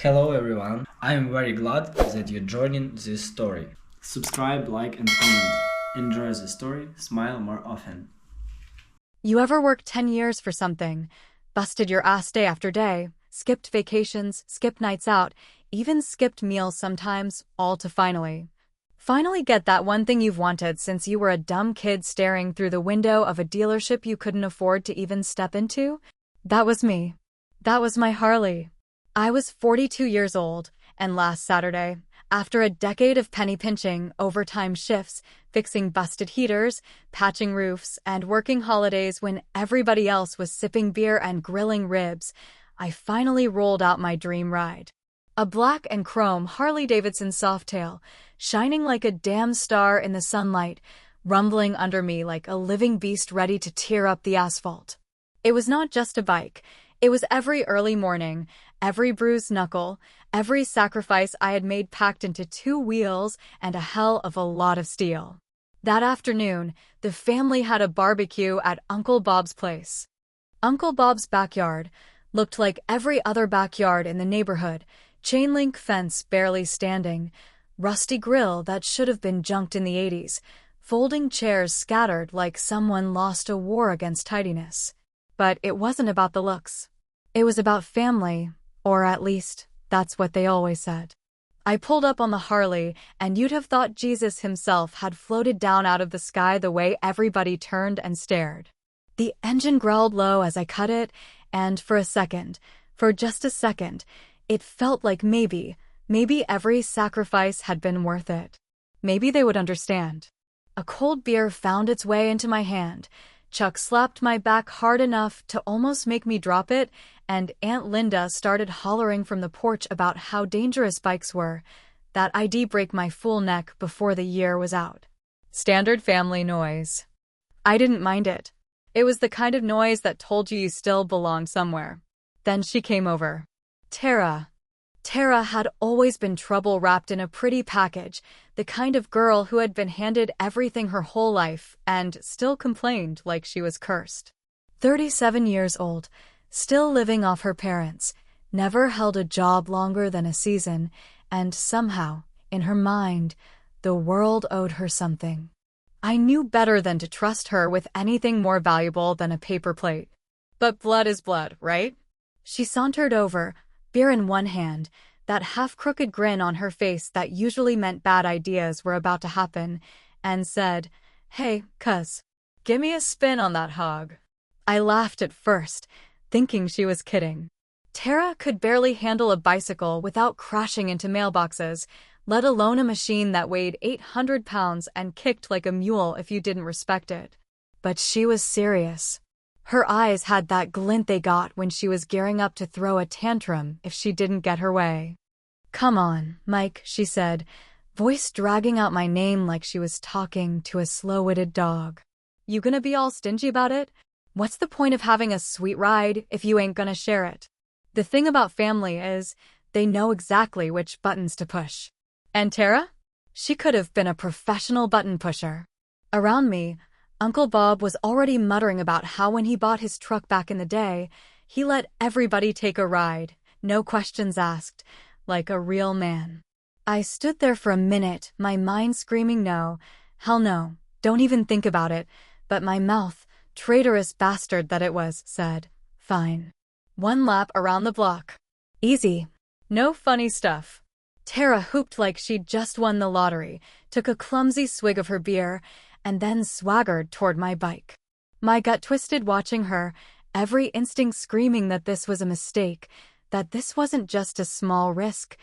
Hello everyone, I'm very glad that you're joining this story. Subscribe, like and comment. Enjoy the story, smile more often. You ever worked 10 years for something, busted your ass day after day, skipped vacations, skipped nights out, even skipped meals sometimes, all to finally get that one thing you've wanted since you were a dumb kid staring through the window of a dealership you couldn't afford to even step into? That was me. That was my Harley. I was 42 years old, and last Saturday, after a decade of penny pinching, overtime shifts, fixing busted heaters, patching roofs, and working holidays when everybody else was sipping beer and grilling ribs, I finally rolled out my dream ride. A black and chrome Harley-Davidson Softail, shining like a damn star in the sunlight, rumbling under me like a living beast ready to tear up the asphalt. It was not just a bike. It was every early morning, every bruised knuckle, every sacrifice I had made packed into two wheels and a hell of a lot of steel. That afternoon, the family had a barbecue at Uncle Bob's place. Uncle Bob's backyard looked like every other backyard in the neighborhood, chain-link fence barely standing, rusty grill that should have been junked in the 80s, folding chairs scattered like someone lost a war against tidiness. But it wasn't about the looks. It was about family, or at least, that's what they always said. I pulled up on the Harley, and you'd have thought Jesus himself had floated down out of the sky the way everybody turned and stared. The engine growled low as I cut it, and for just a second, it felt like maybe every sacrifice had been worth it. Maybe they would understand. A cold beer found its way into my hand. Chuck slapped my back hard enough to almost make me drop it, and Aunt Linda started hollering from the porch about how dangerous bikes were. That ID break my full neck before the year was out. Standard family noise. I didn't mind it. It was the kind of noise that told you still belonged somewhere. Then she came over. Tara. Tara had always been trouble wrapped in a pretty package, the kind of girl who had been handed everything her whole life and still complained like she was cursed. 37 years old, still living off her parents, never held a job longer than a season, and somehow, in her mind, the world owed her something. I knew better than to trust her with anything more valuable than a paper plate. But blood is blood, right? She sauntered over, beer in one hand, that half-crooked grin on her face that usually meant bad ideas were about to happen, and said, "Hey, cuz, gimme a spin on that hog." I laughed at first, thinking she was kidding. Tara could barely handle a bicycle without crashing into mailboxes, let alone a machine that weighed 800 pounds and kicked like a mule if you didn't respect it. But she was serious. Her eyes had that glint they got when she was gearing up to throw a tantrum if she didn't get her way. "Come on, Mike," she said, voice dragging out my name like she was talking to a slow-witted dog. "You gonna be all stingy about it? What's the point of having a sweet ride if you ain't gonna share it?" The thing about family is, they know exactly which buttons to push. And Tara? She could have been a professional button pusher. Around me, Uncle Bob was already muttering about how when he bought his truck back in the day, he let everybody take a ride, no questions asked, like a real man. I stood there for a minute, my mind screaming no, hell no, don't even think about it, but my mouth, traitorous bastard that it was, said, "Fine. One lap around the block. Easy. No funny stuff." Tara hooped like she'd just won the lottery, took a clumsy swig of her beer, and then swaggered toward my bike. My gut twisted watching her, every instinct screaming that this was a mistake, that this wasn't just a small risk,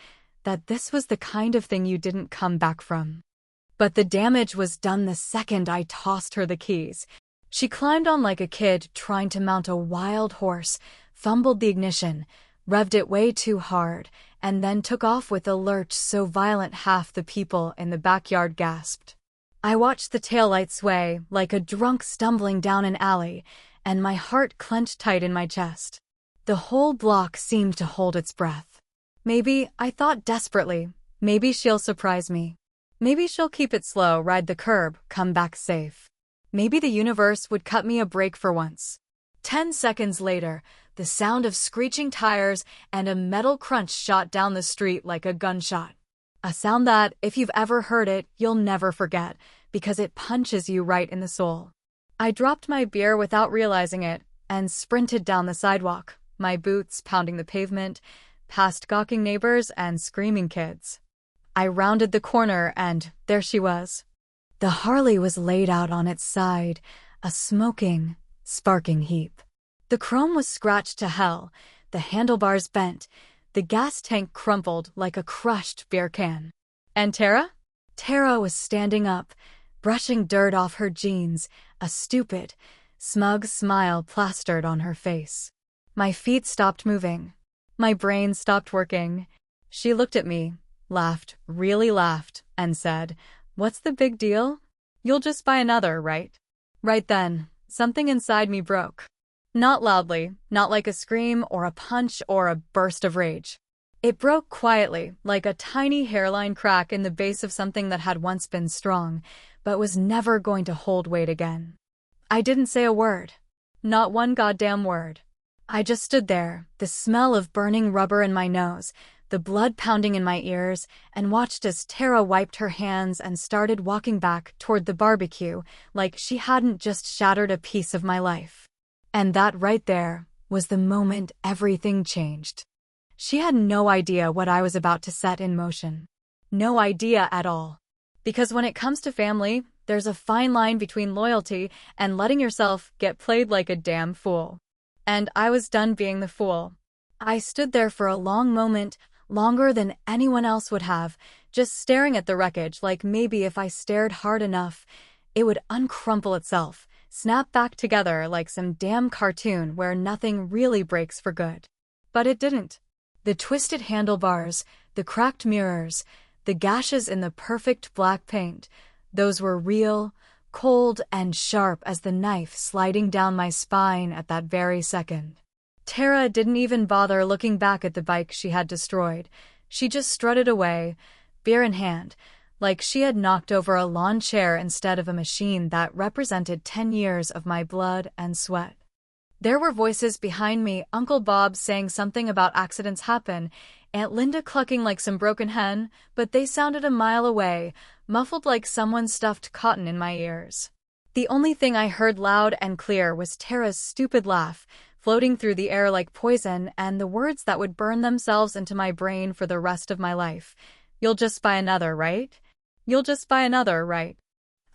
that this was the kind of thing you didn't come back from. But the damage was done the second I tossed her the keys. She climbed on like a kid trying to mount a wild horse, fumbled the ignition, revved it way too hard, and then took off with a lurch so violent half the people in the backyard gasped. I watched the taillight sway like a drunk stumbling down an alley, and my heart clenched tight in my chest. The whole block seemed to hold its breath. Maybe, I thought desperately, maybe she'll surprise me. Maybe she'll keep it slow, ride the curb, come back safe. Maybe the universe would cut me a break for once. 10 seconds later, the sound of screeching tires, and a metal crunch shot down the street like a gunshot. A sound that, if you've ever heard it, you'll never forget, because it punches you right in the soul. I dropped my beer without realizing it and sprinted down the sidewalk, my boots pounding the pavement, past gawking neighbors and screaming kids. I rounded the corner and there she was. The Harley was laid out on its side, a smoking, sparking heap. The chrome was scratched to hell, the handlebars bent, the gas tank crumpled like a crushed beer can. And Tara? Tara was standing up, brushing dirt off her jeans, a stupid, smug smile plastered on her face. My feet stopped moving. My brain stopped working. She looked at me, laughed, really laughed, and said, "What's the big deal? You'll just buy another, right?" Right then, something inside me broke. Not loudly, not like a scream or a punch or a burst of rage. It broke quietly, like a tiny hairline crack in the base of something that had once been strong, but was never going to hold weight again. I didn't say a word. Not one goddamn word. I just stood there, the smell of burning rubber in my nose, the blood pounding in my ears, and watched as Tara wiped her hands and started walking back toward the barbecue like she hadn't just shattered a piece of my life. And that right there was the moment everything changed. She had no idea what I was about to set in motion. No idea at all. Because when it comes to family, there's a fine line between loyalty and letting yourself get played like a damn fool. And I was done being the fool. I stood there for a long moment, longer than anyone else would have, just staring at the wreckage like maybe if I stared hard enough, it would uncrumple itself, snap back together like some damn cartoon where nothing really breaks for good. But it didn't. The twisted handlebars, the cracked mirrors, the gashes in the perfect black paint, those were real, cold and sharp as the knife sliding down my spine at that very second. Tara didn't even bother looking back at the bike she had destroyed. She just strutted away, beer in hand, like she had knocked over a lawn chair instead of a machine that represented 10 years of my blood and sweat. There were voices behind me, Uncle Bob saying something about accidents happen, Aunt Linda clucking like some broken hen, but they sounded a mile away, muffled like someone stuffed cotton in my ears. The only thing I heard loud and clear was Tara's stupid laugh, floating through the air like poison, and the words that would burn themselves into my brain for the rest of my life. "You'll just buy another, right? You'll just buy another, right?"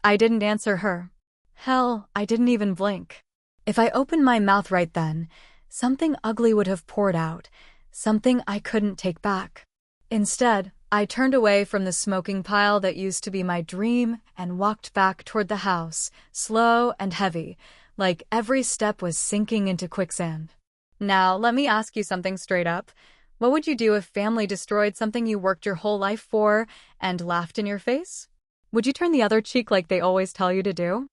I didn't answer her. Hell, I didn't even blink. If I opened my mouth right then, something ugly would have poured out, something I couldn't take back. Instead, I turned away from the smoking pile that used to be my dream and walked back toward the house, slow and heavy, like every step was sinking into quicksand. Now, let me ask you something straight up. What would you do if family destroyed something you worked your whole life for and laughed in your face? Would you turn the other cheek like they always tell you to do?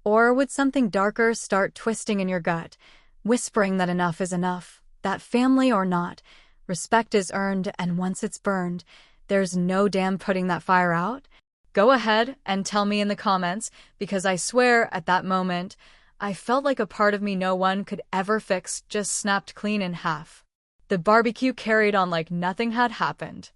Or would something darker start twisting in your gut, whispering that enough is enough, that family or not, respect is earned, and once it's burned, there's no damn putting that fire out? Go ahead and tell me in the comments, because I swear at that moment, I felt like a part of me no one could ever fix just snapped clean in half. The barbecue carried on like nothing had happened.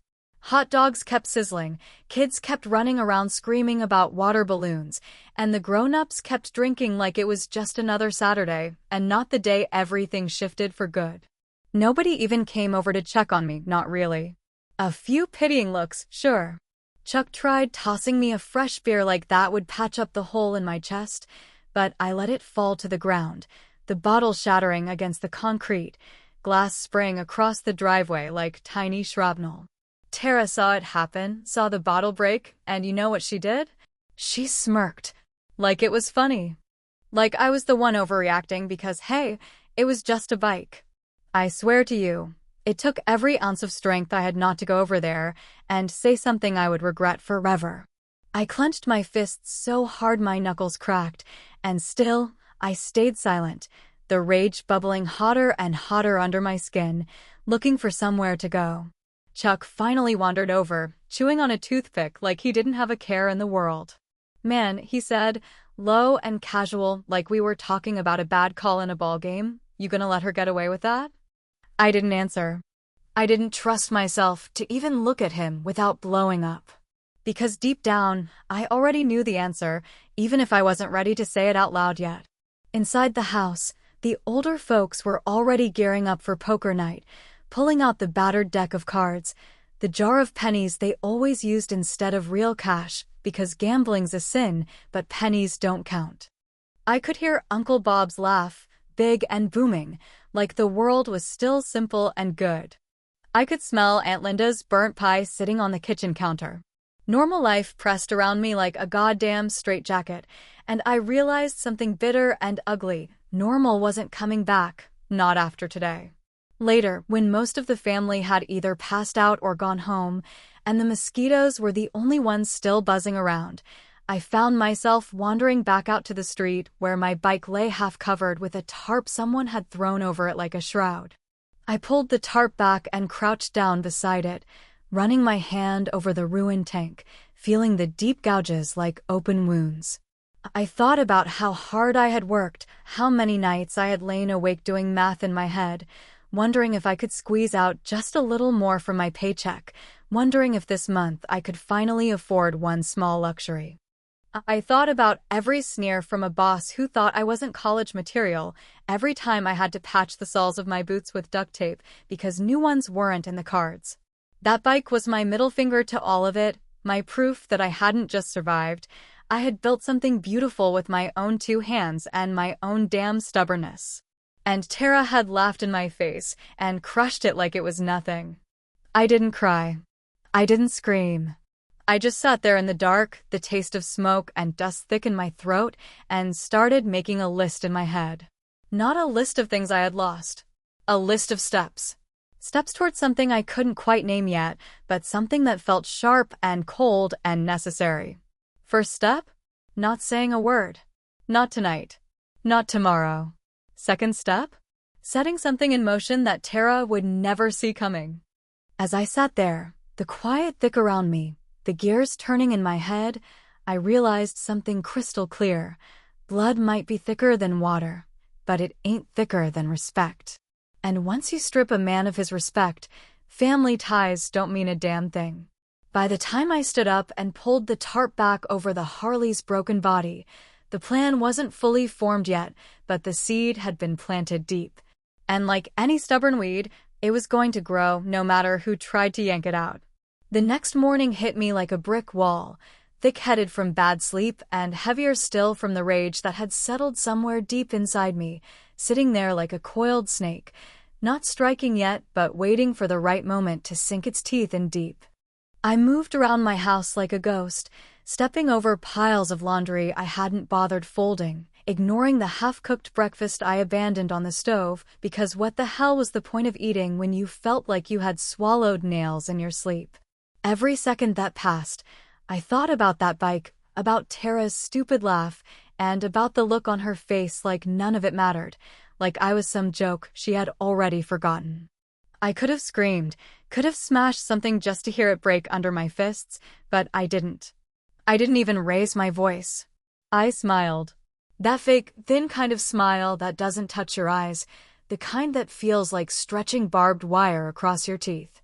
Hot dogs kept sizzling, kids kept running around screaming about water balloons, and the grown-ups kept drinking like it was just another Saturday, and not the day everything shifted for good. Nobody even came over to check on me, not really. A few pitying looks, sure. Chuck tried tossing me a fresh beer like that would patch up the hole in my chest, but I let it fall to the ground, the bottle shattering against the concrete, glass spraying across the driveway like tiny shrapnel. Tara saw it happen, saw the bottle break, and you know what she did? She smirked. Like it was funny. Like I was the one overreacting because, hey, it was just a bike. I swear to you, it took every ounce of strength I had not to go over there and say something I would regret forever. I clenched my fists so hard my knuckles cracked, and still, I stayed silent, the rage bubbling hotter and hotter under my skin, looking for somewhere to go. Chuck finally wandered over, chewing on a toothpick like he didn't have a care in the world. "Man," he said, low and casual, like we were talking about a bad call in a ball game, You gonna let her get away with that? I didn't answer. I didn't trust myself to even look at him without blowing up. Because deep down, I already knew the answer, even if I wasn't ready to say it out loud yet. Inside the house, the older folks were already gearing up for poker night, pulling out the battered deck of cards, the jar of pennies they always used instead of real cash, because gambling's a sin, but pennies don't count. I could hear Uncle Bob's laugh, big and booming, like the world was still simple and good. I could smell Aunt Linda's burnt pie sitting on the kitchen counter. Normal life pressed around me like a goddamn straitjacket, and I realized something bitter and ugly. Normal wasn't coming back, not after today. Later, when most of the family had either passed out or gone home, and the mosquitoes were the only ones still buzzing around, I found myself wandering back out to the street where my bike lay half covered with a tarp someone had thrown over it like a shroud. I pulled the tarp back and crouched down beside it, running my hand over the ruined tank, feeling the deep gouges like open wounds. I thought about how hard I had worked, how many nights I had lain awake doing math in my head, wondering if I could squeeze out just a little more from my paycheck, wondering if this month I could finally afford one small luxury. I thought about every sneer from a boss who thought I wasn't college material, every time I had to patch the soles of my boots with duct tape because new ones weren't in the cards. That bike was my middle finger to all of it, my proof that I hadn't just survived. I had built something beautiful with my own two hands and my own damn stubbornness. And Tara had laughed in my face and crushed it like it was nothing. I didn't cry. I didn't scream. I just sat there in the dark, the taste of smoke and dust thick in my throat, and started making a list in my head. Not a list of things I had lost. A list of steps. Steps towards something I couldn't quite name yet, but something that felt sharp and cold and necessary. First step? Not saying a word. Not tonight. Not tomorrow. Second step? Setting something in motion that Tara would never see coming. As I sat there, the quiet thick around me, the gears turning in my head, I realized something crystal clear. Blood might be thicker than water, but it ain't thicker than respect. And once you strip a man of his respect, family ties don't mean a damn thing. By the time I stood up and pulled the tarp back over the Harley's broken body, the plan wasn't fully formed yet, but the seed had been planted deep. And like any stubborn weed, it was going to grow no matter who tried to yank it out. The next morning hit me like a brick wall, thick-headed from bad sleep and heavier still from the rage that had settled somewhere deep inside me, sitting there like a coiled snake, not striking yet but waiting for the right moment to sink its teeth in deep. I moved around my house like a ghost, stepping over piles of laundry I hadn't bothered folding, ignoring the half-cooked breakfast I abandoned on the stove, because what the hell was the point of eating when you felt like you had swallowed nails in your sleep? Every second that passed, I thought about that bike, about Tara's stupid laugh, and about the look on her face like none of it mattered, like I was some joke she had already forgotten. I could have screamed, could have smashed something just to hear it break under my fists, but I didn't. I didn't even raise my voice. I smiled. That fake, thin kind of smile that doesn't touch your eyes, the kind that feels like stretching barbed wire across your teeth.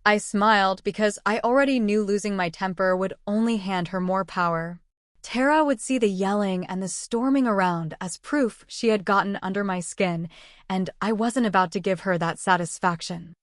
I smiled because I already knew losing my temper would only hand her more power. Tara would see the yelling and the storming around as proof she had gotten under my skin, and I wasn't about to give her that satisfaction.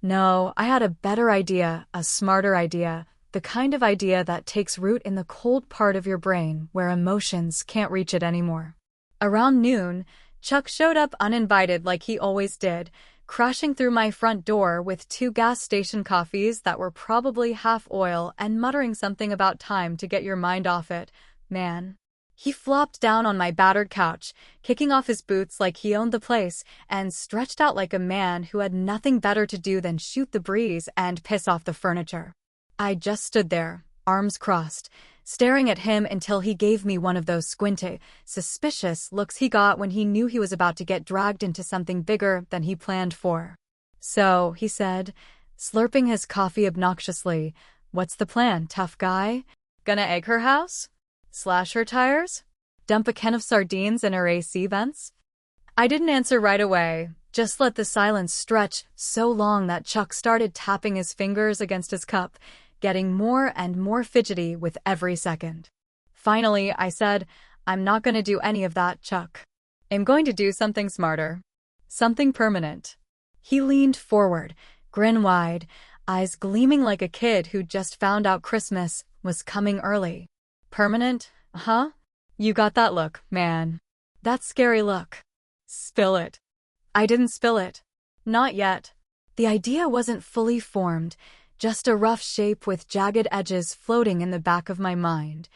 No, I had a better idea, a smarter idea, the kind of idea that takes root in the cold part of your brain where emotions can't reach it anymore. Around noon, Chuck showed up uninvited like he always did, crashing through my front door with 2 gas station coffees that were probably half oil and muttering something about time to get your mind off it, man. He flopped down on my battered couch, kicking off his boots like he owned the place, and stretched out like a man who had nothing better to do than shoot the breeze and piss off the furniture. I just stood there, arms crossed, staring at him until he gave me one of those squinty, suspicious looks he got when he knew he was about to get dragged into something bigger than he planned for. "So," he said, slurping his coffee obnoxiously, "what's the plan, tough guy? Gonna egg her house? Slash her tires? Dump a can of sardines in her AC vents?" I didn't answer right away, just let the silence stretch so long that Chuck started tapping his fingers against his cup, getting more and more fidgety with every second. Finally, I said, I'm not going to do any of that, Chuck. I'm going to do something smarter. Something permanent. He leaned forward, grin wide, eyes gleaming like a kid who just found out Christmas was coming early. Permanent, huh? You got that look, man. That scary look. Spill it. I didn't spill it. Not yet. The idea wasn't fully formed, just a rough shape with jagged edges floating in the back of my mind.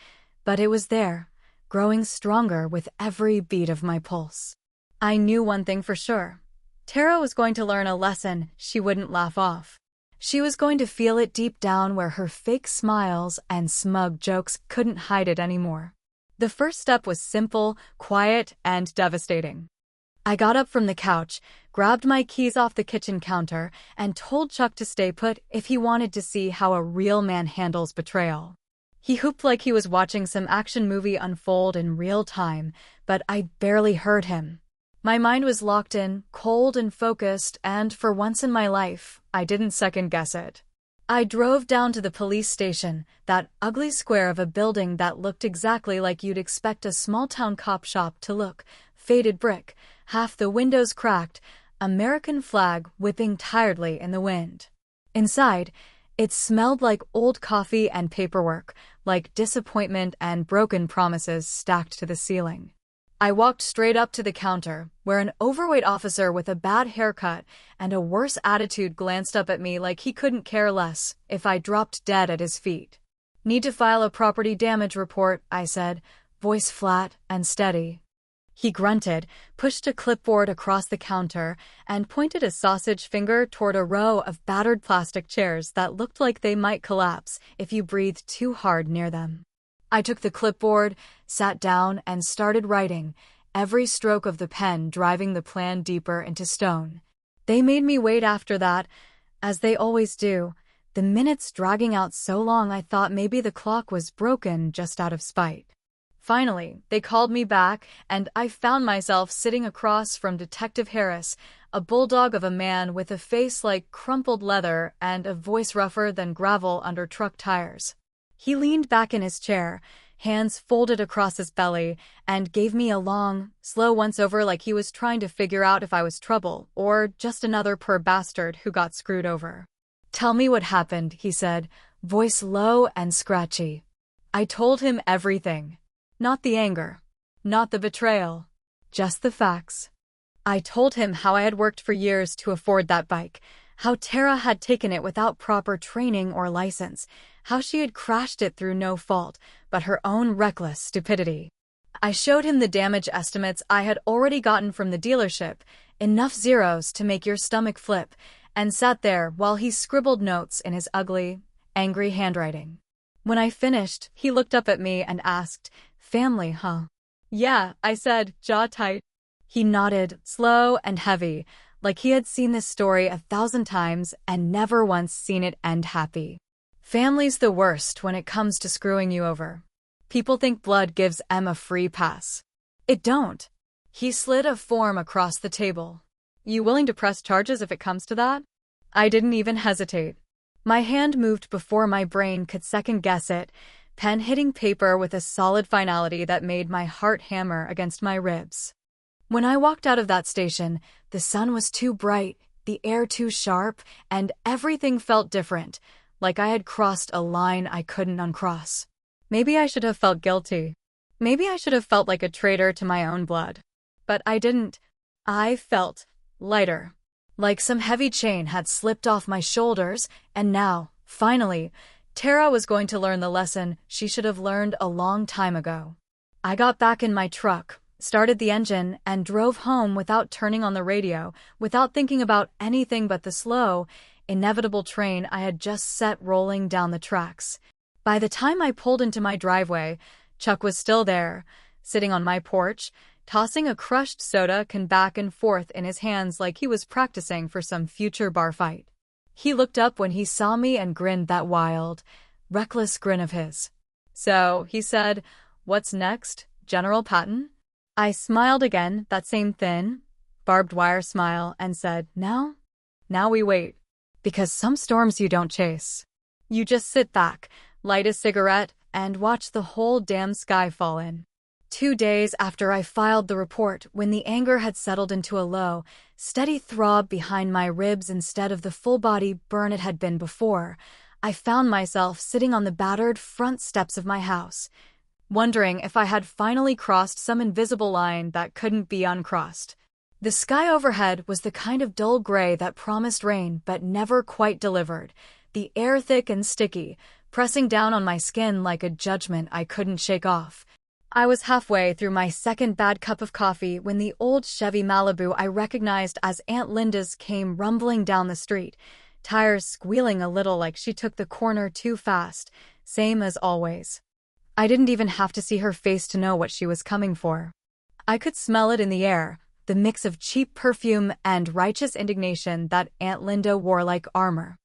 But it was there, growing stronger with every beat of my pulse. I knew one thing for sure. Tara was going to learn a lesson she wouldn't laugh off. She was going to feel it deep down where her fake smiles and smug jokes couldn't hide it anymore. The first step was simple, quiet, and devastating. I got up from the couch, grabbed my keys off the kitchen counter, and told Chuck to stay put if he wanted to see how a real man handles betrayal. He whooped like he was watching some action movie unfold in real time, but I barely heard him. My mind was locked in, cold and focused, and for once in my life, I didn't second-guess it. I drove down to the police station, that ugly square of a building that looked exactly like you'd expect a small-town cop shop to look. Faded brick, half the windows cracked, American flag whipping tiredly in the wind. Inside, it smelled like old coffee and paperwork, like disappointment and broken promises stacked to the ceiling. I walked straight up to the counter, where an overweight officer with a bad haircut and a worse attitude glanced up at me like he couldn't care less if I dropped dead at his feet. Need to file a property damage report, I said, voice flat and steady. He grunted, pushed a clipboard across the counter, and pointed a sausage finger toward a row of battered plastic chairs that looked like they might collapse if you breathed too hard near them. I took the clipboard, sat down, and started writing, every stroke of the pen driving the plan deeper into stone. They made me wait after that, as they always do, the minutes dragging out so long I thought maybe the clock was broken just out of spite. Finally, they called me back, and I found myself sitting across from Detective Harris, a bulldog of a man with a face like crumpled leather and a voice rougher than gravel under truck tires. He leaned back in his chair, hands folded across his belly, and gave me a long, slow once-over like he was trying to figure out if I was trouble or just another poor bastard who got screwed over. Tell me what happened, he said, voice low and scratchy. I told him everything. Not the anger, not the betrayal, just the facts. I told him how I had worked for years to afford that bike, how Tara had taken it without proper training or license, how she had crashed it through no fault, but her own reckless stupidity. I showed him the damage estimates I had already gotten from the dealership, enough zeros to make your stomach flip, and sat there while he scribbled notes in his ugly, angry handwriting. When I finished, he looked up at me and asked, "Family, huh?" "Yeah," I said, jaw tight. He nodded, slow and heavy, like he had seen this story 1,000 times and never once seen it end happy. Family's the worst when it comes to screwing you over. People think blood gives Em a free pass. It don't. He slid a form across the table. You willing to press charges if it comes to that? I didn't even hesitate. My hand moved before my brain could second-guess it, pen hitting paper with a solid finality that made my heart hammer against my ribs. When I walked out of that station, the sun was too bright, the air too sharp, and everything felt different, like I had crossed a line I couldn't uncross. Maybe I should have felt guilty. Maybe I should have felt like a traitor to my own blood. But I didn't. I felt lighter. Like some heavy chain had slipped off my shoulders, and now, finally, Tara was going to learn the lesson she should have learned a long time ago. I got back in my truck, started the engine, and drove home without turning on the radio, without thinking about anything but the slow, inevitable train I had just set rolling down the tracks. By the time I pulled into my driveway, Chuck was still there, sitting on my porch, tossing a crushed soda can back and forth in his hands like he was practicing for some future bar fight. He looked up when he saw me and grinned that wild, reckless grin of his. "So," he said, "what's next, General Patton?" I smiled again, that same thin, barbed wire smile, and said, "Now? Now we wait. Because some storms you don't chase. You just sit back, light a cigarette, and watch the whole damn sky fall in." 2 days after I filed the report, when the anger had settled into a low, steady throb behind my ribs instead of the full-body burn it had been before, I found myself sitting on the battered front steps of my house, wondering if I had finally crossed some invisible line that couldn't be uncrossed. The sky overhead was the kind of dull gray that promised rain but never quite delivered, the air thick and sticky, pressing down on my skin like a judgment I couldn't shake off. I was halfway through my second bad cup of coffee when the old Chevy Malibu I recognized as Aunt Linda's came rumbling down the street, tires squealing a little like she took the corner too fast, same as always. I didn't even have to see her face to know what she was coming for. I could smell it in the air, the mix of cheap perfume and righteous indignation that Aunt Linda wore like armor.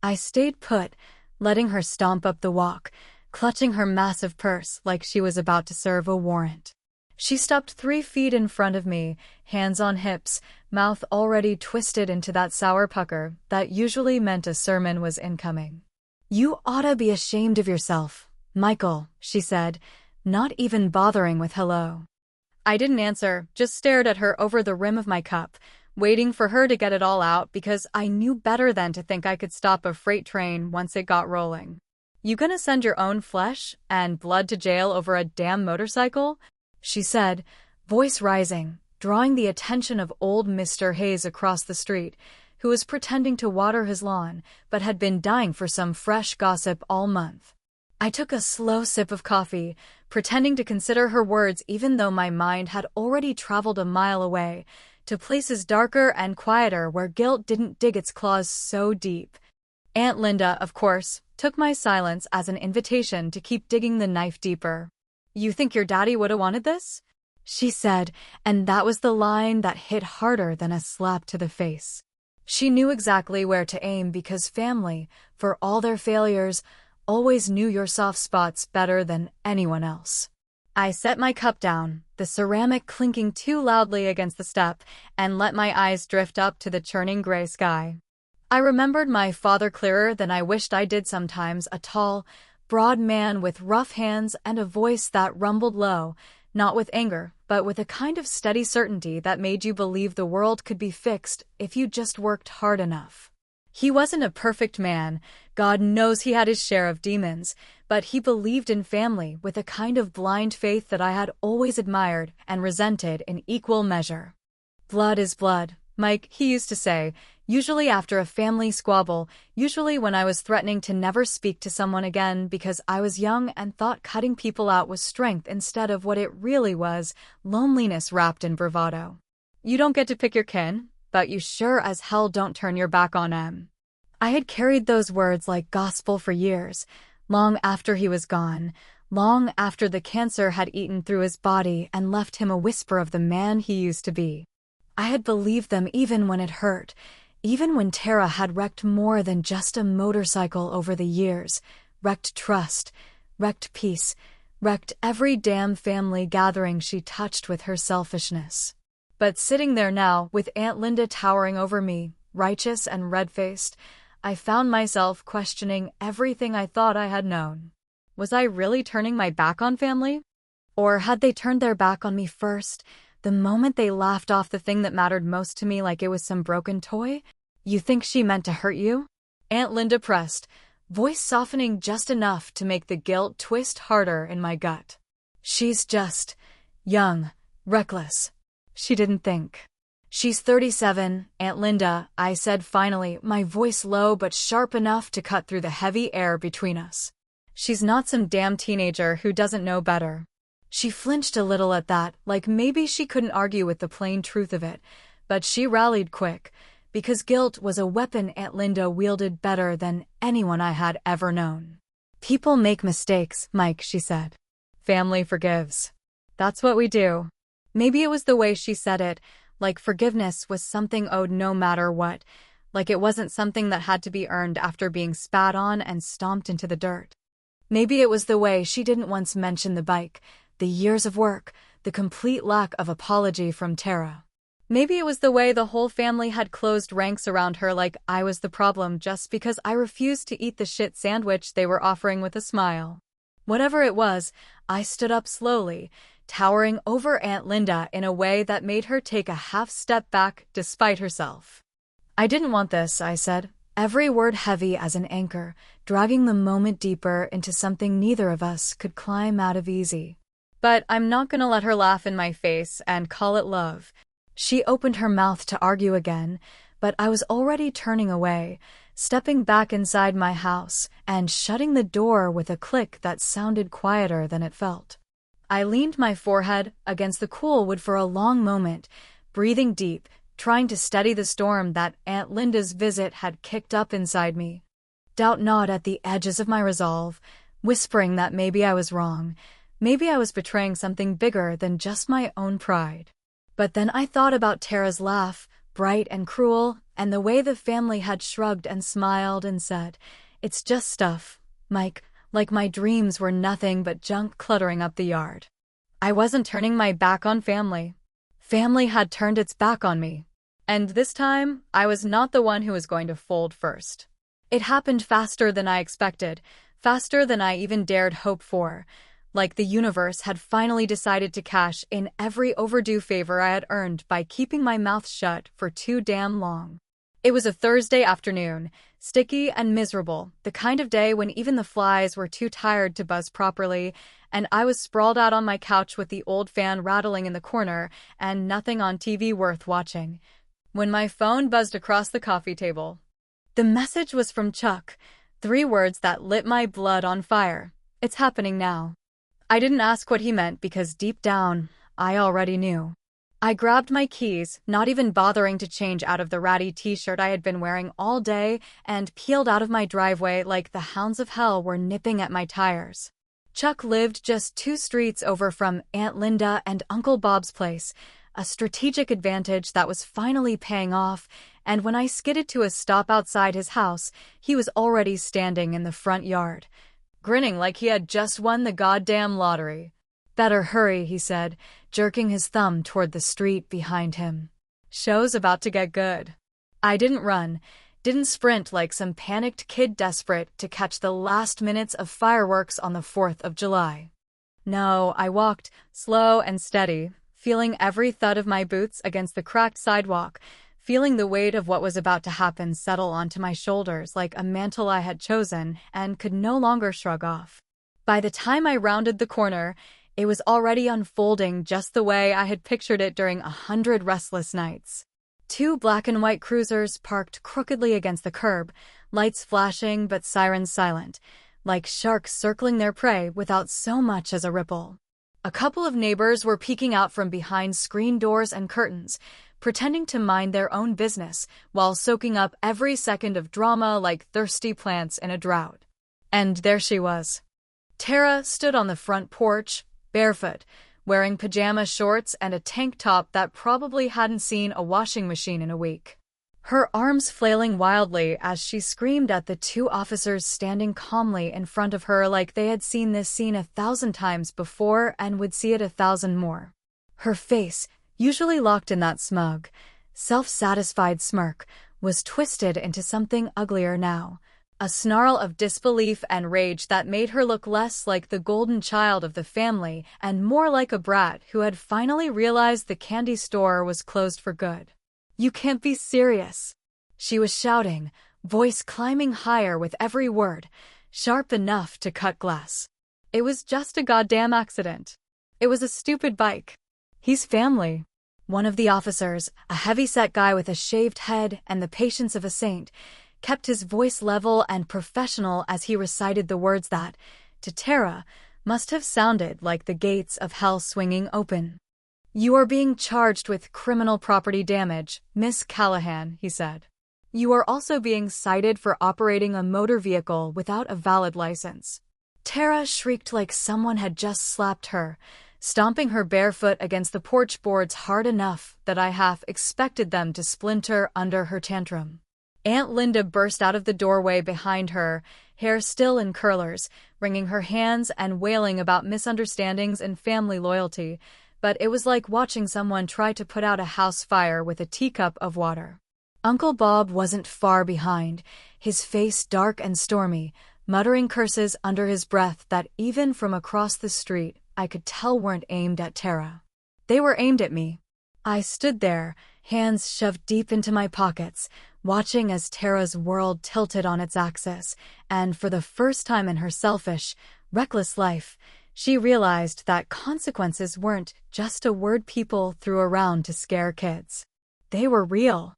I stayed put, letting her stomp up the walk, clutching her massive purse like she was about to serve a warrant. She stopped 3 feet in front of me, hands on hips, mouth already twisted into that sour pucker that usually meant a sermon was incoming. "You oughta be ashamed of yourself, Michael," she said, not even bothering with hello. I didn't answer, just stared at her over the rim of my cup, waiting for her to get it all out because I knew better than to think I could stop a freight train once it got rolling. "You gonna send your own flesh and blood to jail over a damn motorcycle?" she said, voice rising, drawing the attention of old Mr. Hayes across the street, who was pretending to water his lawn but had been dying for some fresh gossip all month. I took a slow sip of coffee, pretending to consider her words even though my mind had already traveled a mile away, to places darker and quieter where guilt didn't dig its claws so deep. Aunt Linda, of course, took my silence as an invitation to keep digging the knife deeper. "You think your daddy would have wanted this?" she said, and that was the line that hit harder than a slap to the face. She knew exactly where to aim because family, for all their failures, always knew your soft spots better than anyone else. I set my cup down, the ceramic clinking too loudly against the step, and let my eyes drift up to the churning gray sky. I remembered my father clearer than I wished I did sometimes, a tall, broad man with rough hands and a voice that rumbled low, not with anger, but with a kind of steady certainty that made you believe the world could be fixed if you just worked hard enough. He wasn't a perfect man, God knows he had his share of demons, but he believed in family with a kind of blind faith that I had always admired and resented in equal measure. "Blood is blood, Mike," he used to say, usually after a family squabble, usually when I was threatening to never speak to someone again because I was young and thought cutting people out was strength instead of what it really was, loneliness wrapped in bravado. "You don't get to pick your kin, but you sure as hell don't turn your back on him." I had carried those words like gospel for years, long after he was gone, long after the cancer had eaten through his body and left him a whisper of the man he used to be. I had believed them even when it hurt, even when Tara had wrecked more than just a motorcycle over the years, wrecked trust, wrecked peace, wrecked every damn family gathering she touched with her selfishness. But sitting there now, with Aunt Linda towering over me, righteous and red-faced, I found myself questioning everything I thought I had known. Was I really turning my back on family? Or had they turned their back on me first, the moment they laughed off the thing that mattered most to me like it was some broken toy? "You think she meant to hurt you?" Aunt Linda pressed, voice softening just enough to make the guilt twist harder in my gut. "She's just young, reckless. She didn't think." "She's 37, Aunt Linda," I said finally, my voice low but sharp enough to cut through the heavy air between us. "She's not some damn teenager who doesn't know better." She flinched a little at that, like maybe she couldn't argue with the plain truth of it, but she rallied quick, because guilt was a weapon Aunt Linda wielded better than anyone I had ever known. "People make mistakes, Mike," she said. "Family forgives. That's what we do." Maybe it was the way she said it, like forgiveness was something owed no matter what, like it wasn't something that had to be earned after being spat on and stomped into the dirt. Maybe it was the way she didn't once mention the bike, the years of work, the complete lack of apology from Tara. Maybe it was the way the whole family had closed ranks around her like I was the problem just because I refused to eat the shit sandwich they were offering with a smile. Whatever it was, I stood up slowly, towering over Aunt Linda in a way that made her take a half step back despite herself. "I didn't want this," I said, every word heavy as an anchor, dragging the moment deeper into something neither of us could climb out of easy. But I'm not gonna let her laugh in my face and call it love. She opened her mouth to argue again, but I was already turning away, stepping back inside my house and shutting the door with a click that sounded quieter than it felt. I leaned my forehead against the cool wood for a long moment, breathing deep, trying to steady the storm that Aunt Linda's visit had kicked up inside me. Doubt gnawed at the edges of my resolve, whispering that maybe I was wrong, maybe I was betraying something bigger than just my own pride. But then I thought about Tara's laugh, bright and cruel, and the way the family had shrugged and smiled and said, "It's just stuff, Mike," like my dreams were nothing but junk cluttering up the yard. I wasn't turning my back on family. Family had turned its back on me. And this time, I was not the one who was going to fold first. It happened faster than I expected, faster than I even dared hope for. Like the universe had finally decided to cash in every overdue favor I had earned by keeping my mouth shut for too damn long. It was a Thursday afternoon, sticky and miserable, the kind of day when even the flies were too tired to buzz properly, and I was sprawled out on my couch with the old fan rattling in the corner and nothing on TV worth watching, when my phone buzzed across the coffee table. The message was from Chuck, 3 words that lit my blood on fire. "It's happening now." I didn't ask what he meant because deep down, I already knew. I grabbed my keys, not even bothering to change out of the ratty t-shirt I had been wearing all day, and peeled out of my driveway like the hounds of hell were nipping at my tires. Chuck lived just 2 streets over from Aunt Linda and Uncle Bob's place, a strategic advantage that was finally paying off, and when I skidded to a stop outside his house, he was already standing in the front yard, grinning like he had just won the goddamn lottery. "Better hurry," he said, jerking his thumb toward the street behind him. "Show's about to get good." I didn't run, didn't sprint like some panicked kid desperate to catch the last minutes of fireworks on the 4th of July. No, I walked, slow and steady, feeling every thud of my boots against the cracked sidewalk, feeling the weight of what was about to happen settle onto my shoulders like a mantle I had chosen and could no longer shrug off. By the time I rounded the corner, it was already unfolding just the way I had pictured it during 100 restless nights. 2 black and white cruisers parked crookedly against the curb, lights flashing but sirens silent, like sharks circling their prey without so much as a ripple. A couple of neighbors were peeking out from behind screen doors and curtains, pretending to mind their own business while soaking up every second of drama like thirsty plants in a drought. And there she was. Tara stood on the front porch, barefoot, wearing pajama shorts and a tank top that probably hadn't seen a washing machine in a week. Her arms flailing wildly as she screamed at the 2 officers standing calmly in front of her like they had seen this scene 1,000 times before and would see it 1,000 more. Her face, usually locked in that smug, self-satisfied smirk, was twisted into something uglier now, a snarl of disbelief and rage that made her look less like the golden child of the family and more like a brat who had finally realized the candy store was closed for good. "You can't be serious," she was shouting, voice climbing higher with every word, sharp enough to cut glass. "It was just a goddamn accident. It was a stupid bike. He's family." One of the officers, a heavy-set guy with a shaved head and the patience of a saint, kept his voice level and professional as he recited the words that, to Tara, must have sounded like the gates of hell swinging open. "You are being charged with criminal property damage, Miss Callahan," he said. "You are also being cited for operating a motor vehicle without a valid license." Tara shrieked like someone had just slapped her, stomping her bare foot against the porch boards hard enough that I half expected them to splinter under her tantrum. Aunt Linda burst out of the doorway behind her, hair still in curlers, wringing her hands and wailing about misunderstandings and family loyalty, but it was like watching someone try to put out a house fire with a teacup of water. Uncle Bob wasn't far behind, his face dark and stormy, muttering curses under his breath that even from across the street I could tell weren't aimed at Tara. They were aimed at me. I stood there, hands shoved deep into my pockets, watching as Tara's world tilted on its axis, and for the first time in her selfish, reckless life, she realized that consequences weren't just a word people threw around to scare kids. They were real.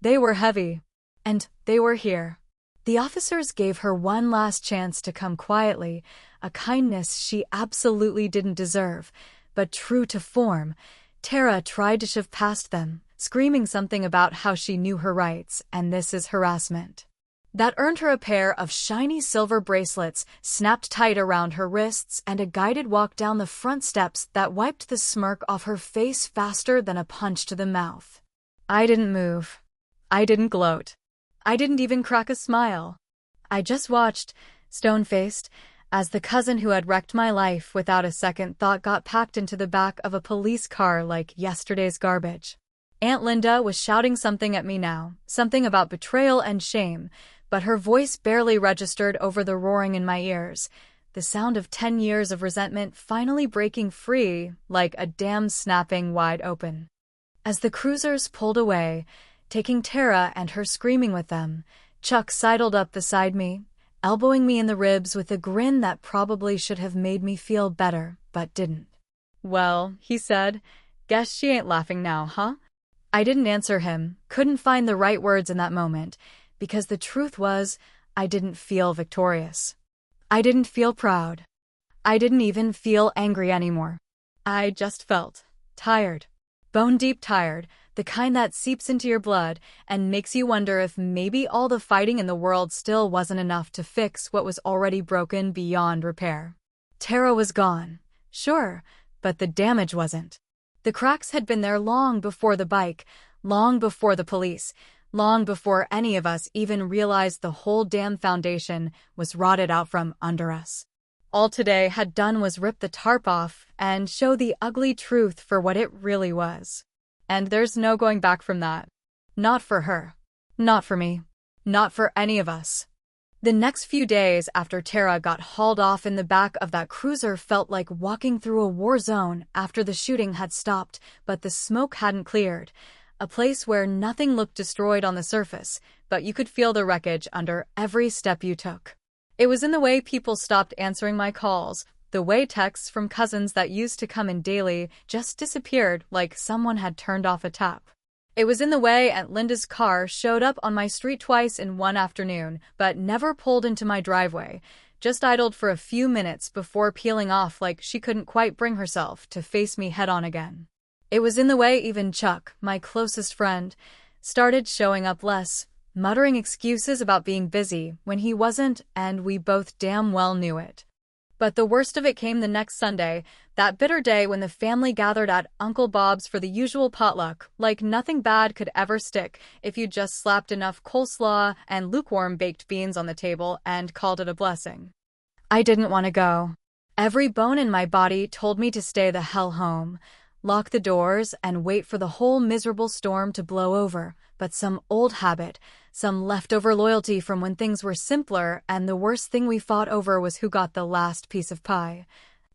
They were heavy. And they were here. The officers gave her one last chance to come quietly, a kindness she absolutely didn't deserve, but true to form, Tara tried to shove past them, screaming something about how she knew her rights, and this is harassment. That earned her a pair of shiny silver bracelets snapped tight around her wrists and a guided walk down the front steps that wiped the smirk off her face faster than a punch to the mouth. I didn't move. I didn't gloat. I didn't even crack a smile. I just watched, stone-faced, as the cousin who had wrecked my life without a second thought got packed into the back of a police car like yesterday's garbage. Aunt Linda was shouting something at me now, something about betrayal and shame, but her voice barely registered over the roaring in my ears, the sound of 10 years of resentment finally breaking free like a dam snapping wide open. As the cruisers pulled away, taking Tara and her screaming with them, Chuck sidled up beside me, elbowing me in the ribs with a grin that probably should have made me feel better, but didn't. "Well," he said, "guess she ain't laughing now, huh?" I didn't answer him, couldn't find the right words in that moment, because the truth was, I didn't feel victorious. I didn't feel proud. I didn't even feel angry anymore. I just felt tired. Bone-deep tired, the kind that seeps into your blood and makes you wonder if maybe all the fighting in the world still wasn't enough to fix what was already broken beyond repair. Tara was gone, sure, but the damage wasn't. The cracks had been there long before the bike, long before the police, long before any of us even realized the whole damn foundation was rotted out from under us. All today had done was rip the tarp off and show the ugly truth for what it really was. And there's no going back from that. Not for her. Not for me. Not for any of us. The next few days after Tara got hauled off in the back of that cruiser felt like walking through a war zone after the shooting had stopped, but the smoke hadn't cleared. A place where nothing looked destroyed on the surface, but you could feel the wreckage under every step you took. It was in the way people stopped answering my calls, the way texts from cousins that used to come in daily just disappeared like someone had turned off a tap. It was in the way Aunt Linda's car showed up on my street twice in one afternoon, but never pulled into my driveway, just idled for a few minutes before peeling off like she couldn't quite bring herself to face me head-on again. It was in the way even Chuck, my closest friend, started showing up less, muttering excuses about being busy when he wasn't, and we both damn well knew it. But the worst of it came the next Sunday, that bitter day when the family gathered at Uncle Bob's for the usual potluck, like nothing bad could ever stick if you just slapped enough coleslaw and lukewarm baked beans on the table and called it a blessing. I didn't want to go. Every bone in my body told me to stay the hell home, lock the doors, and wait for the whole miserable storm to blow over, but some old habit, some leftover loyalty from when things were simpler and the worst thing we fought over was who got the last piece of pie,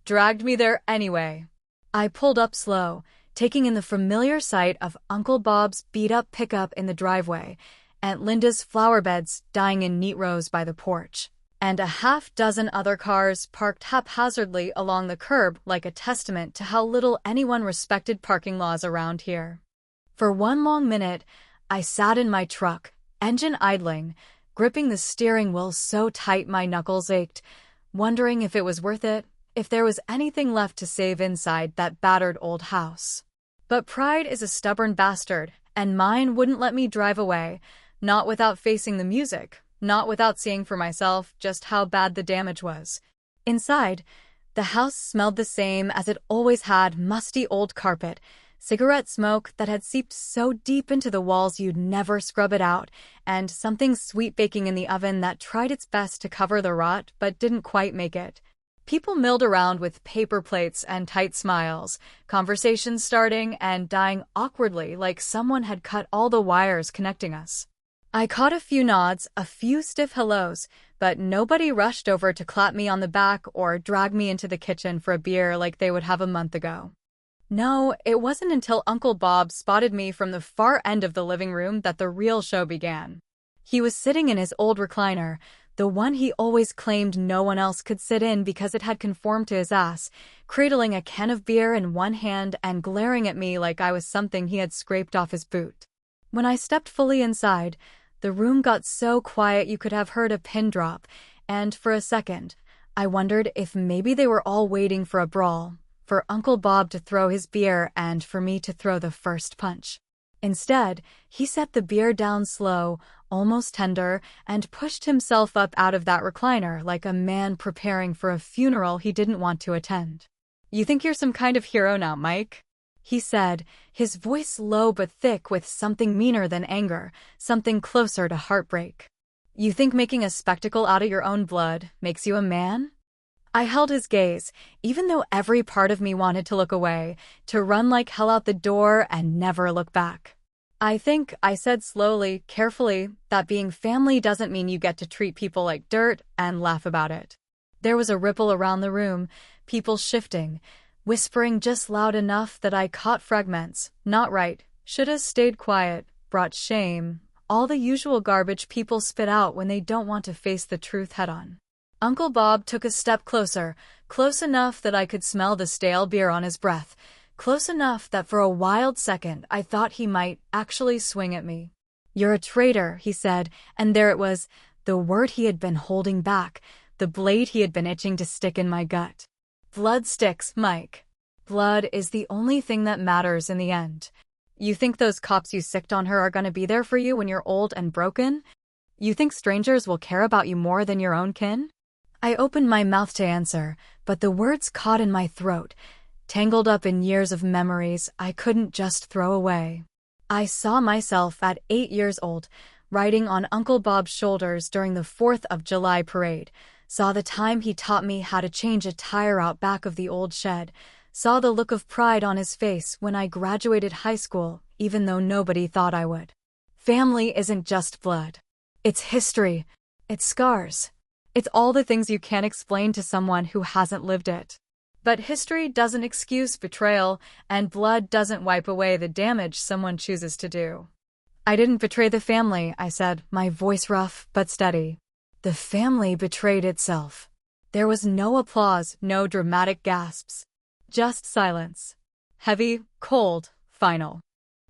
dragged me there anyway. I pulled up slow, taking in the familiar sight of Uncle Bob's beat-up pickup in the driveway, Aunt Linda's flower beds dying in neat rows by the porch, and a half-dozen other cars parked haphazardly along the curb like a testament to how little anyone respected parking laws around here. For one long minute, I sat in my truck, engine idling, gripping the steering wheel so tight my knuckles ached, wondering if it was worth it, if there was anything left to save inside that battered old house. But pride is a stubborn bastard, and mine wouldn't let me drive away, not without facing the music, not without seeing for myself just how bad the damage was. Inside, the house smelled the same as it always had, musty old carpet, cigarette smoke that had seeped so deep into the walls you'd never scrub it out, and something sweet baking in the oven that tried its best to cover the rot but didn't quite make it. People milled around with paper plates and tight smiles, conversations starting and dying awkwardly like someone had cut all the wires connecting us. I caught a few nods, a few stiff hellos, but nobody rushed over to clap me on the back or drag me into the kitchen for a beer like they would have a month ago. No, it wasn't until Uncle Bob spotted me from the far end of the living room that the real show began. He was sitting in his old recliner, the one he always claimed no one else could sit in because it had conformed to his ass, cradling a can of beer in one hand and glaring at me like I was something he had scraped off his boot. When I stepped fully inside, the room got so quiet you could have heard a pin drop, and for a second, I wondered if maybe they were all waiting for a brawl, for Uncle Bob to throw his beer and for me to throw the first punch. Instead, he set the beer down slow, almost tender, and pushed himself up out of that recliner like a man preparing for a funeral he didn't want to attend. "You think you're some kind of hero now, Mike?" he said, his voice low but thick with something meaner than anger, something closer to heartbreak. "You think making a spectacle out of your own blood makes you a man?" I held his gaze, even though every part of me wanted to look away, to run like hell out the door and never look back. "I think," I said slowly, carefully, "that being family doesn't mean you get to treat people like dirt and laugh about it." There was a ripple around the room, people shifting, whispering just loud enough that I caught fragments. "Not right," "shoulda stayed quiet," "brought shame," all the usual garbage people spit out when they don't want to face the truth head-on. Uncle Bob took a step closer, close enough that I could smell the stale beer on his breath, close enough that for a wild second I thought he might actually swing at me. "You're a traitor," he said, and there it was, the word he had been holding back, the blade he had been itching to stick in my gut. "Blood sticks, Mike. Blood is the only thing that matters in the end. You think those cops you sicked on her are gonna be there for you when you're old and broken? You think strangers will care about you more than your own kin?" I opened my mouth to answer, but the words caught in my throat, tangled up in years of memories I couldn't just throw away. I saw myself at 8 years old, riding on Uncle Bob's shoulders during the 4th of July parade, saw the time he taught me how to change a tire out back of the old shed, saw the look of pride on his face when I graduated high school, even though nobody thought I would. Family isn't just blood. It's history. It's scars. It's all the things you can't explain to someone who hasn't lived it. But history doesn't excuse betrayal, and blood doesn't wipe away the damage someone chooses to do. "I didn't betray the family," I said, my voice rough but steady. "The family betrayed itself." There was no applause, no dramatic gasps. Just silence. Heavy, cold, final.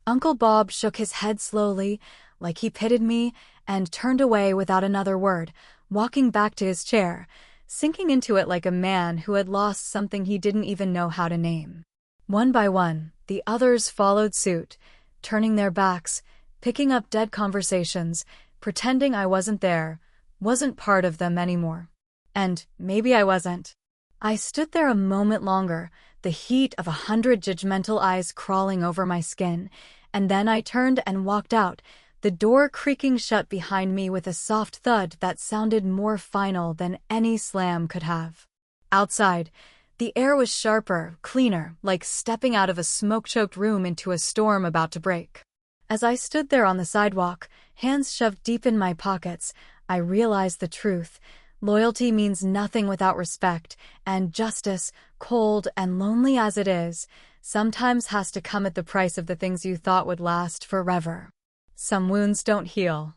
Uncle Bob shook his head slowly, like he pitied me, and turned away without another word, walking back to his chair, sinking into it like a man who had lost something he didn't even know how to name. One by one, the others followed suit, turning their backs, picking up dead conversations, pretending I wasn't there, wasn't part of them anymore. And maybe I wasn't. I stood there a moment longer, the heat of 100 judgmental eyes crawling over my skin, and then I turned and walked out, the door creaking shut behind me with a soft thud that sounded more final than any slam could have. Outside, the air was sharper, cleaner, like stepping out of a smoke-choked room into a storm about to break. As I stood there on the sidewalk, hands shoved deep in my pockets, I realized the truth. Loyalty means nothing without respect, and justice, cold and lonely as it is, sometimes has to come at the price of the things you thought would last forever. Some wounds don't heal.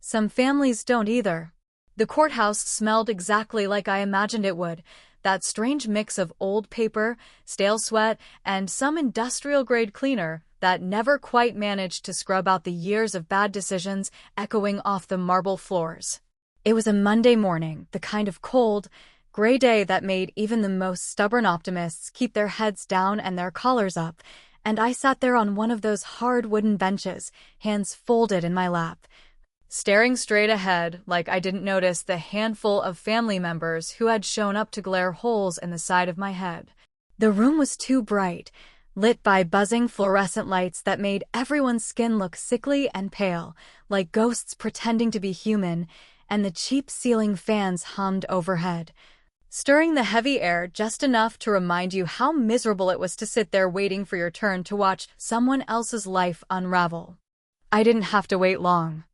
Some families don't either. The courthouse smelled exactly like I imagined it would, that strange mix of old paper, stale sweat, and some industrial-grade cleaner that never quite managed to scrub out the years of bad decisions echoing off the marble floors. It was a Monday morning, the kind of cold, gray day that made even the most stubborn optimists keep their heads down and their collars up, and I sat there on one of those hard wooden benches, hands folded in my lap, staring straight ahead like I didn't notice the handful of family members who had shown up to glare holes in the side of my head. The room was too bright, lit by buzzing fluorescent lights that made everyone's skin look sickly and pale, like ghosts pretending to be human, and the cheap ceiling fans hummed overhead. stirring the heavy air just enough to remind you how miserable it was to sit there waiting for your turn to watch someone else's life unravel. I didn't have to wait long.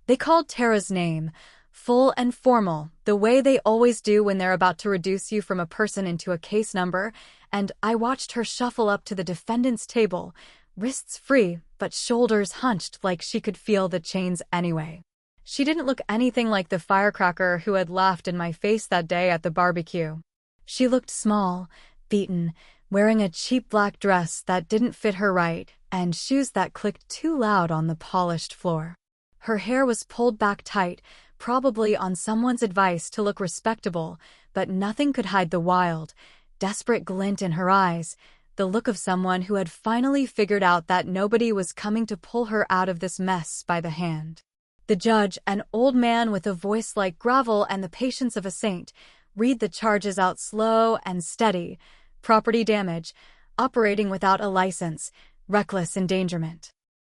They called Tara's name, full and formal, the way they always do when they're about to reduce you from a person into a case number, and I watched her shuffle up to the defendant's table, wrists free, but shoulders hunched like she could feel the chains anyway. She didn't look anything like the firecracker who had laughed in my face that day at the barbecue. She looked small, beaten, wearing a cheap black dress that didn't fit her right, and shoes that clicked too loud on the polished floor. Her hair was pulled back tight, probably on someone's advice to look respectable, but nothing could hide the wild, desperate glint in her eyes, the look of someone who had finally figured out that nobody was coming to pull her out of this mess by the hand. The judge, an old man with a voice like gravel and the patience of a saint, read the charges out slow and steady: property damage, operating without a license, reckless endangerment.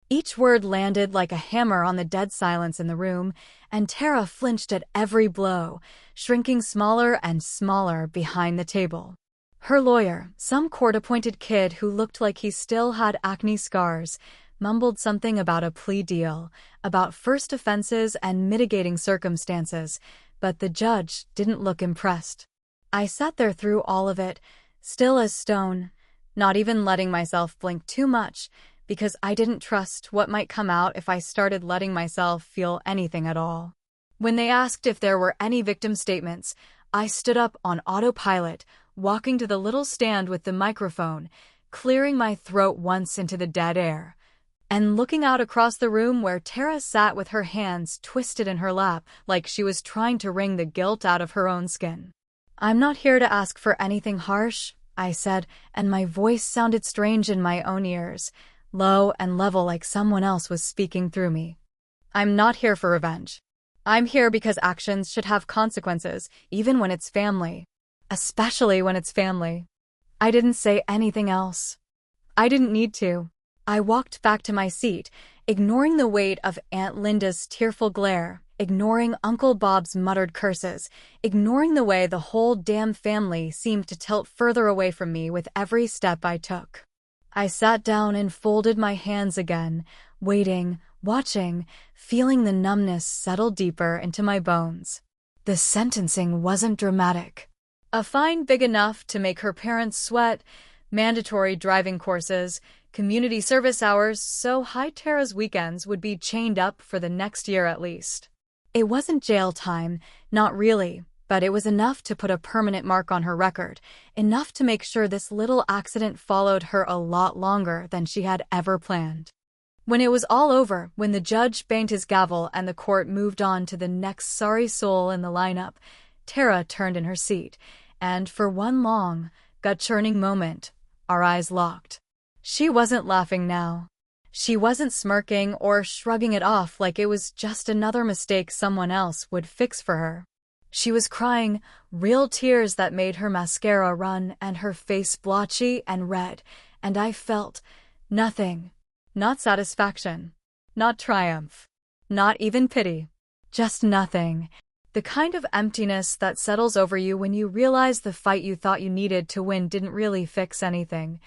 Each word landed like a hammer on the dead silence in the room, and Tara flinched at every blow, shrinking smaller and smaller behind the table. Her lawyer, some court-appointed kid who looked like he still had acne scars, mumbled something about a plea deal, about first offenses and mitigating circumstances, but the judge didn't look impressed. I sat there through all of it, still as stone, not even letting myself blink too much, because I didn't trust what might come out if I started letting myself feel anything at all. When they asked if there were any victim statements, I stood up on autopilot, walking to the little stand with the microphone, clearing my throat once into the dead air, and looking out across the room where Tara sat with her hands twisted in her lap like she was trying to wring the guilt out of her own skin. "I'm not here to ask for anything harsh," I said, and my voice sounded strange in my own ears, low and level like someone else was speaking through me. "I'm not here for revenge. I'm here because actions should have consequences, even when it's family. Especially when it's family." I didn't say anything else. I didn't need to. I walked back to my seat, ignoring the weight of Aunt Linda's tearful glare, ignoring Uncle Bob's muttered curses, ignoring the way the whole damn family seemed to tilt further away from me with every step I took. I sat down and folded my hands again, waiting, watching, feeling the numbness settle deeper into my bones. The sentencing wasn't dramatic. A fine big enough to make her parents sweat, mandatory driving courses, community service hours, so High Tara's weekends would be chained up for the next year at least. It wasn't jail time, not really, but it was enough to put a permanent mark on her record, enough to make sure this little accident followed her a lot longer than she had ever planned. When it was all over, when the judge banged his gavel and the court moved on to the next sorry soul in the lineup, Tara turned in her seat, and for one long, gut-churning moment, our eyes locked. She wasn't laughing now. She wasn't smirking or shrugging it off like it was just another mistake someone else would fix for her. She was crying, real tears that made her mascara run and her face blotchy and red, and I felt nothing. Not satisfaction. Not triumph. Not even pity. Just nothing. The kind of emptiness that settles over you when you realize the fight you thought you needed to win didn't really fix anything,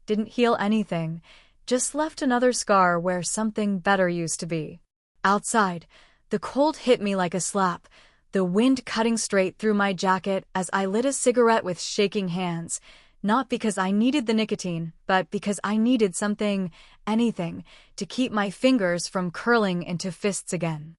didn't heal anything, just left another scar where something better used to be. Outside, the cold hit me like a slap, the wind cutting straight through my jacket as I lit a cigarette with shaking hands, not because I needed the nicotine, but because I needed something, anything, to keep my fingers from curling into fists again.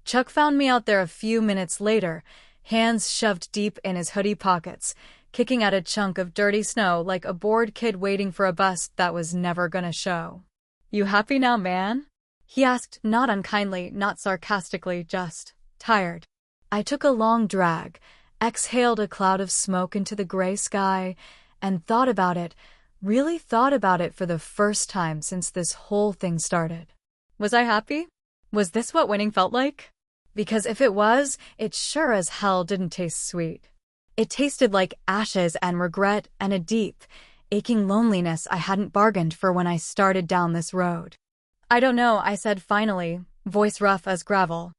Chuck found me out there a few minutes later, hands shoved deep in his hoodie pockets, kicking at a chunk of dirty snow like a bored kid waiting for a bus that was never gonna show. "You happy now, man?" he asked, not unkindly, not sarcastically, just tired. I took a long drag, exhaled a cloud of smoke into the gray sky, and thought about it, really thought about it for the first time since this whole thing started. Was I happy? Was this what winning felt like? Because if it was, it sure as hell didn't taste sweet. It tasted like ashes and regret and a deep, aching loneliness I hadn't bargained for when I started down this road. "I don't know," I said finally, voice rough as gravel.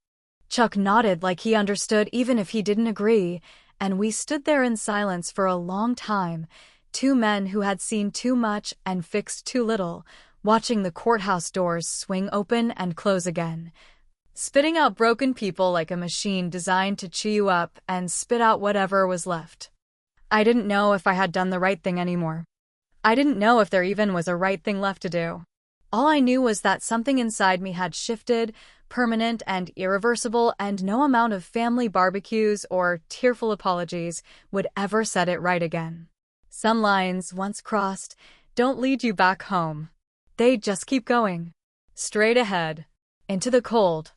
Chuck nodded like he understood even if he didn't agree, and we stood there in silence for a long time, two men who had seen too much and fixed too little, watching the courthouse doors swing open and close again, spitting out broken people like a machine designed to chew you up and spit out whatever was left. I didn't know if I had done the right thing anymore. I didn't know if there even was a right thing left to do. All I knew was that something inside me had shifted, permanent and irreversible, and no amount of family barbecues or tearful apologies would ever set it right again. Some lines, once crossed, don't lead you back home. They just keep going. Straight ahead. Into the cold.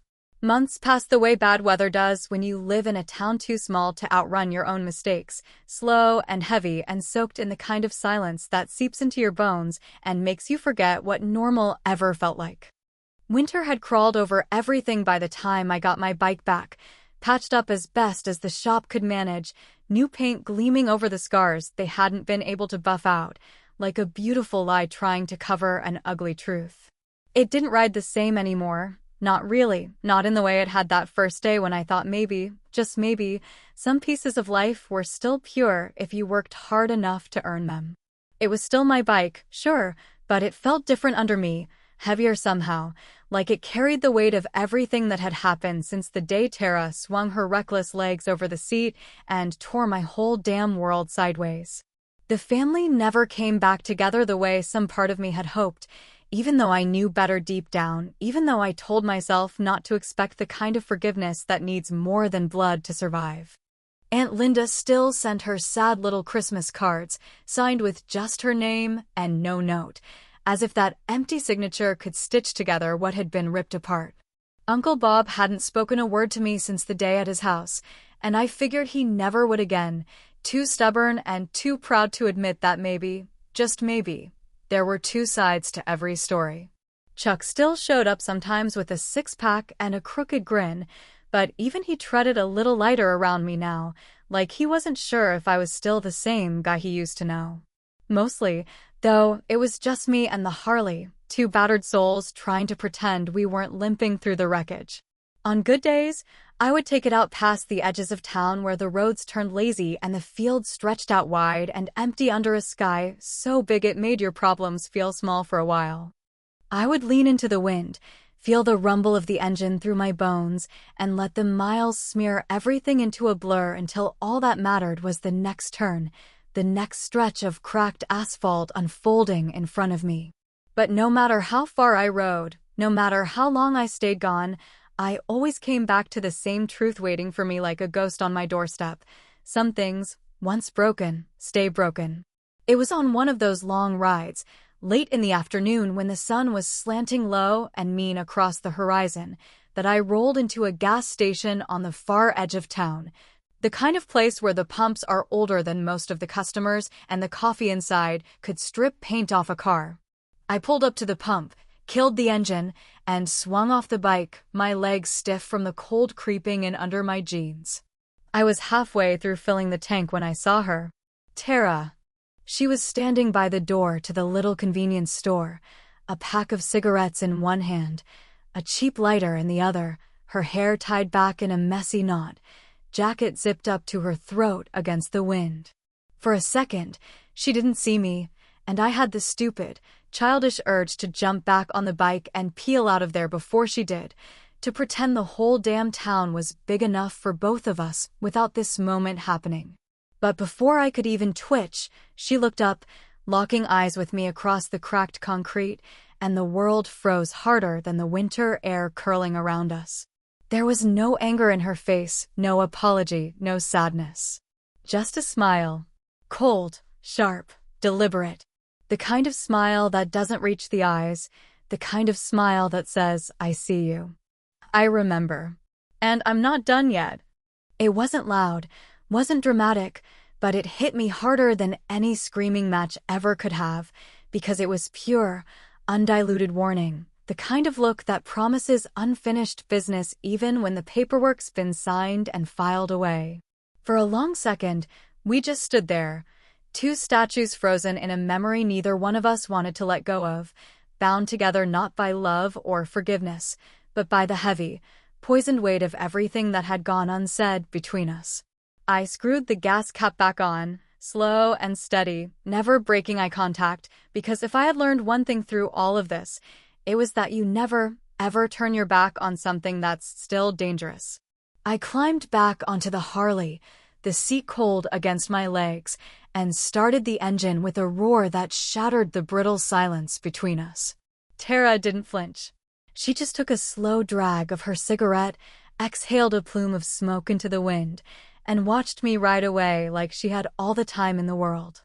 Months pass the way bad weather does when you live in a town too small to outrun your own mistakes, slow and heavy and soaked in the kind of silence that seeps into your bones and makes you forget what normal ever felt like. Winter had crawled over everything by the time I got my bike back, patched up as best as the shop could manage, new paint gleaming over the scars they hadn't been able to buff out, like a beautiful lie trying to cover an ugly truth. It didn't ride the same anymore. Not really, not in the way it had that first day when I thought maybe, just maybe, some pieces of life were still pure if you worked hard enough to earn them. It was still my bike, sure, but it felt different under me, heavier somehow, like it carried the weight of everything that had happened since the day Tara swung her reckless legs over the seat and tore my whole damn world sideways. The family never came back together the way some part of me had hoped, even though I knew better deep down, even though I told myself not to expect the kind of forgiveness that needs more than blood to survive. Aunt Linda still sent her sad little Christmas cards, signed with just her name and no note, as if that empty signature could stitch together what had been ripped apart. Uncle Bob hadn't spoken a word to me since the day at his house, and I figured he never would again, too stubborn and too proud to admit that maybe, just maybe, there were two sides to every story. Chuck still showed up sometimes with a six-pack and a crooked grin, but even he treaded a little lighter around me now, like he wasn't sure if I was still the same guy he used to know. Mostly, though, it was just me and the Harley, two battered souls trying to pretend we weren't limping through the wreckage. On good days, I would take it out past the edges of town where the roads turned lazy and the fields stretched out wide and empty under a sky so big it made your problems feel small for a while. I would lean into the wind, feel the rumble of the engine through my bones, and let the miles smear everything into a blur until all that mattered was the next turn, the next stretch of cracked asphalt unfolding in front of me. But no matter how far I rode, no matter how long I stayed gone, I always came back to the same truth waiting for me like a ghost on my doorstep. Some things, once broken, stay broken. It was on one of those long rides, late in the afternoon when the sun was slanting low and mean across the horizon, that I rolled into a gas station on the far edge of town, the kind of place where the pumps are older than most of the customers and the coffee inside could strip paint off a car. I pulled up to the pump, killed the engine, and swung off the bike, my legs stiff from the cold creeping in under my jeans. I was halfway through filling the tank when I saw her. Tara. She was standing by the door to the little convenience store, a pack of cigarettes in one hand, a cheap lighter in the other, her hair tied back in a messy knot, jacket zipped up to her throat against the wind. For a second, she didn't see me, and I had the stupid, childish urge to jump back on the bike and peel out of there before she did, to pretend the whole damn town was big enough for both of us without this moment happening. But before I could even twitch, she looked up, locking eyes with me across the cracked concrete, and the world froze harder than the winter air curling around us. There was no anger in her face, no apology, no sadness. Just a smile. Cold, sharp, deliberate. The kind of smile that doesn't reach the eyes, the kind of smile that says, I see you. I remember. And I'm not done yet. It wasn't loud, wasn't dramatic, but it hit me harder than any screaming match ever could have, because it was pure, undiluted warning, the kind of look that promises unfinished business even when the paperwork's been signed and filed away. For a long second, we just stood there, two statues frozen in a memory neither one of us wanted to let go of, bound together not by love or forgiveness, but by the heavy, poisoned weight of everything that had gone unsaid between us. I screwed the gas cap back on, slow and steady, never breaking eye contact, because if I had learned one thing through all of this, it was that you never, ever turn your back on something that's still dangerous. I climbed back onto the Harley, the seat cold against my legs, and started the engine with a roar that shattered the brittle silence between us. Tara didn't flinch. She just took a slow drag of her cigarette, exhaled a plume of smoke into the wind, and watched me ride away like she had all the time in the world.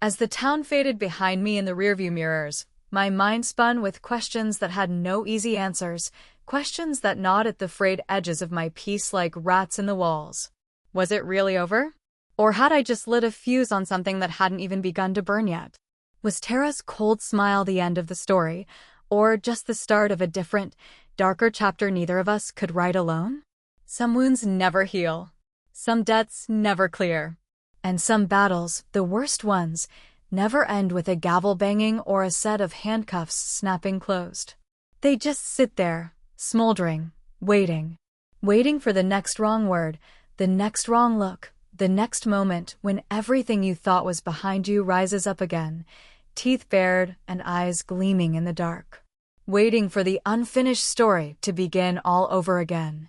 As the town faded behind me in the rearview mirrors, my mind spun with questions that had no easy answers, questions that gnawed at the frayed edges of my peace like rats in the walls. Was it really over? Or had I just lit a fuse on something that hadn't even begun to burn yet? Was Tara's cold smile the end of the story, or just the start of a different, darker chapter neither of us could write alone? Some wounds never heal. Some debts never clear. And some battles, the worst ones, never end with a gavel banging or a set of handcuffs snapping closed. They just sit there, smoldering, waiting for the next wrong word, the next wrong look, the next moment when everything you thought was behind you rises up again, teeth bared and eyes gleaming in the dark. Waiting for the unfinished story to begin all over again.